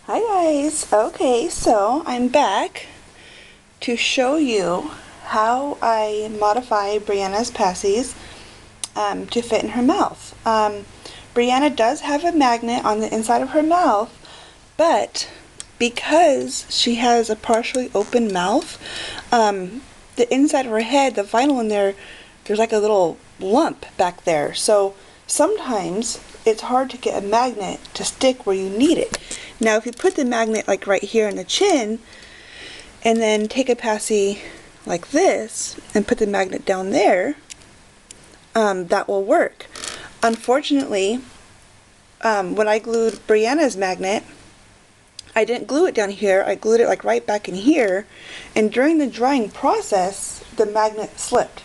Hi guys. Okay, so I'm back to show you how I modify Brianna's pacis to fit in her mouth. Brianna does have a magnet on the inside of her mouth, but because she has a partially open mouth, the inside of her head, the vinyl in there, there's like a little lump back there. So sometimes it's hard to get a magnet to stick where you need it. Now if you put the magnet like right here in the chin and then take a paci like this and put the magnet down there, that will work. Unfortunately, when I glued Brianna's magnet, I didn't glue it down here, I glued it like right back in here, and during the drying process the magnet slipped.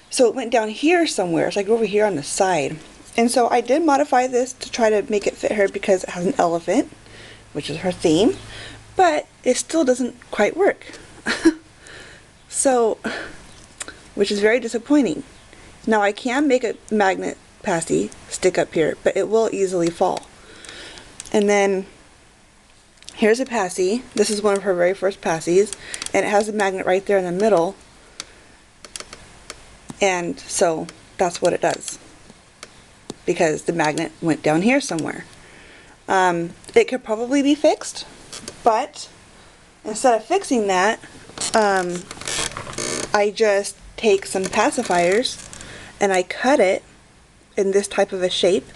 So it went down here somewhere, it's like over here on the side. And so I did modify this to try to make it fit her because it has an elephant, which is her theme, but it still doesn't quite work. So, which is very disappointing. Now I can make a magnet paci stick up here, but it will easily fall. And then here's a paci. This is one of her very first pacis, and it has a magnet right there in the middle. And so that's what it does, because the magnet went down here somewhere. It could probably be fixed, but instead of fixing that, I just take some pacifiers and I cut it in this type of a shape,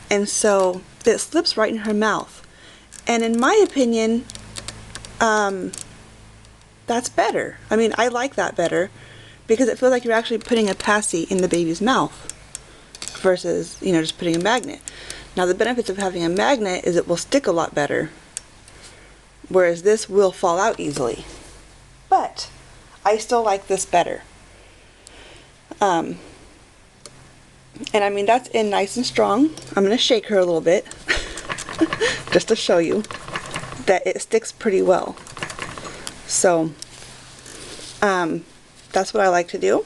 and so it slips right in her mouth. And in my opinion, that's better. I mean, I like that better because it feels like you're actually putting a paci in the baby's mouth versus, you know, just putting a magnet. Now the benefits of having a magnet is it will stick a lot better, whereas this will fall out easily. But I still like this better. And I mean, that's in nice and strong. I'm going to shake her a little bit just to show you that it sticks pretty well. So that's what I like to do.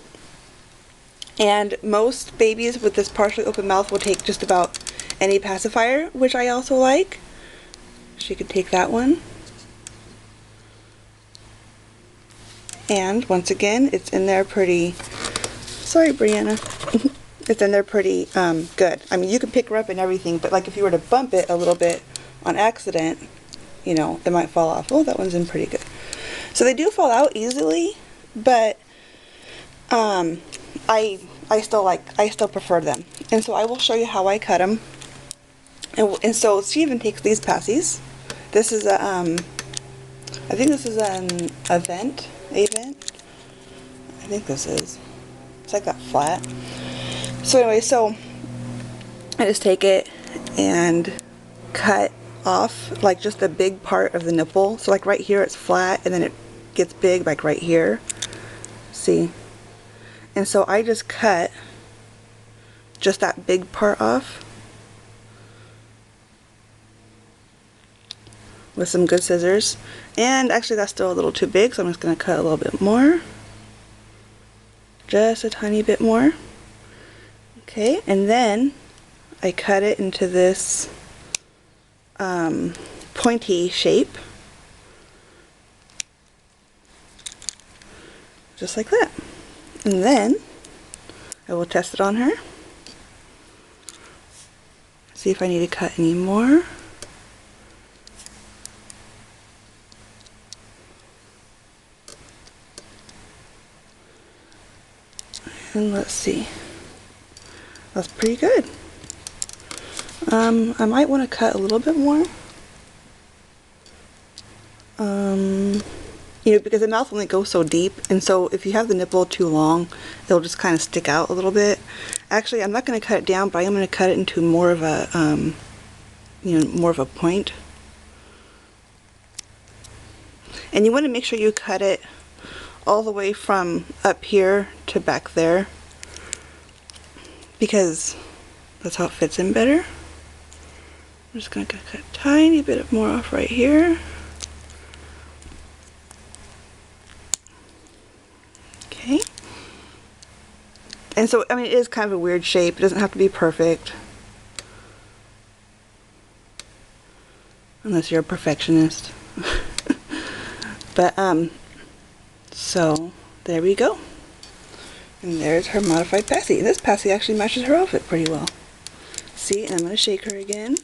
And most babies with this partially open mouth will take just about any pacifier, which I also like. She could take that one. And once again, it's in there pretty, sorry Brianna, it's in there pretty good. I mean, you can pick her up and everything, but like if you were to bump it a little bit on accident, you know, it might fall off. Oh, that one's in pretty good. So they do fall out easily, but I still prefer them. And so I will show you how I cut them. And so she even takes these pacis. This is a, I think this is an avent. I think this is. It's like that flat. So anyway, so I just take it and cut off like just a big part of the nipple. So like right here it's flat and then it gets big like right here. See? And so I just cut just that big part off with some good scissors. And actually that's still a little too big, so I'm just going to cut a little bit more. Just a tiny bit more. Okay, and then I cut it into this pointy shape. Just like that. And then I will test it on her. See if I need to cut any more. And let's see. That's pretty good. I might want to cut a little bit more. You know, because the mouth only goes so deep, and so if you have the nipple too long, it'll just kind of stick out a little bit. Actually, I'm not going to cut it down, but I am going to cut it into more of a, you know, more of a point. And you want to make sure you cut it all the way from up here to back there, because that's how it fits in better. I'm just going to cut a tiny bit more off right here. Okay. And so, I mean, it is kind of a weird shape. It doesn't have to be perfect. unless you're a perfectionist. But so there we go. And there's her modified passy. This passy actually matches her outfit pretty well. See, and I'm going to shake her again.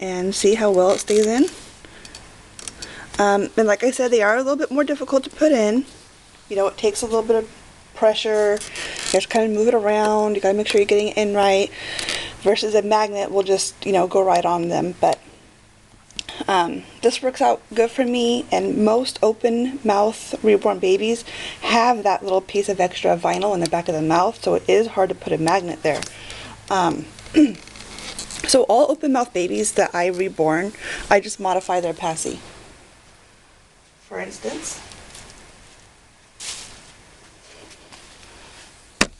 And see how well it stays in. And like I said, they are a little bit more difficult to put in. You know, it takes a little bit of pressure. You have to kind of move it around. You got to make sure you're getting it in right. Versus a magnet will just, you know, go right on them. But this works out good for me, and most open mouth reborn babies have that little piece of extra vinyl in the back of the mouth, so it is hard to put a magnet there. So all open mouth babies that I reborn, I just modify their passy. For instance,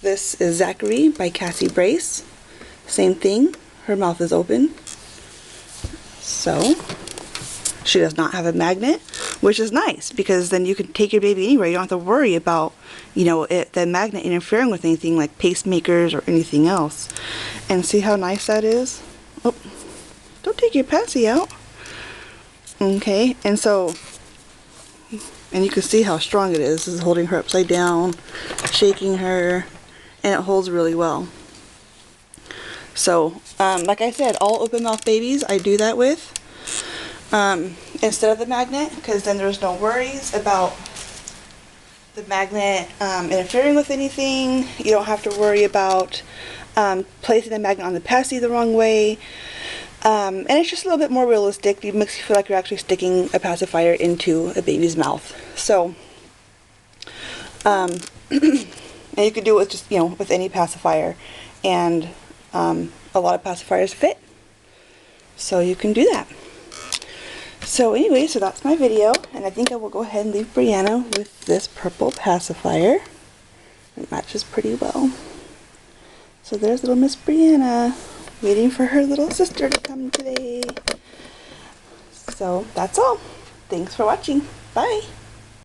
this is Zachary by Cassie Brace. Same thing, her mouth is open. So she does not have a magnet, which is nice because then you can take your baby anywhere. You don't have to worry about, you know, the magnet interfering with anything like pacemakers or anything else. And see how nice that is? Oh, don't take your passy out. Okay, and so, and you can see how strong it is. This is holding her upside down, shaking her, and it holds really well. So, like I said, all open mouth babies I do that with. Instead of the magnet, because then there's no worries about the magnet interfering with anything. You don't have to worry about placing the magnet on the passy the wrong way. And it's just a little bit more realistic. It makes you feel like you're actually sticking a pacifier into a baby's mouth. So, and you could do it with just, you know, with any pacifier. And a lot of pacifiers fit. So you can do that. So anyway, so that's my video, and I think I will go ahead and leave Brianna with this purple pacifier. It matches pretty well. So there's little Miss Brianna, waiting for her little sister to come today. So that's all. Thanks for watching. Bye.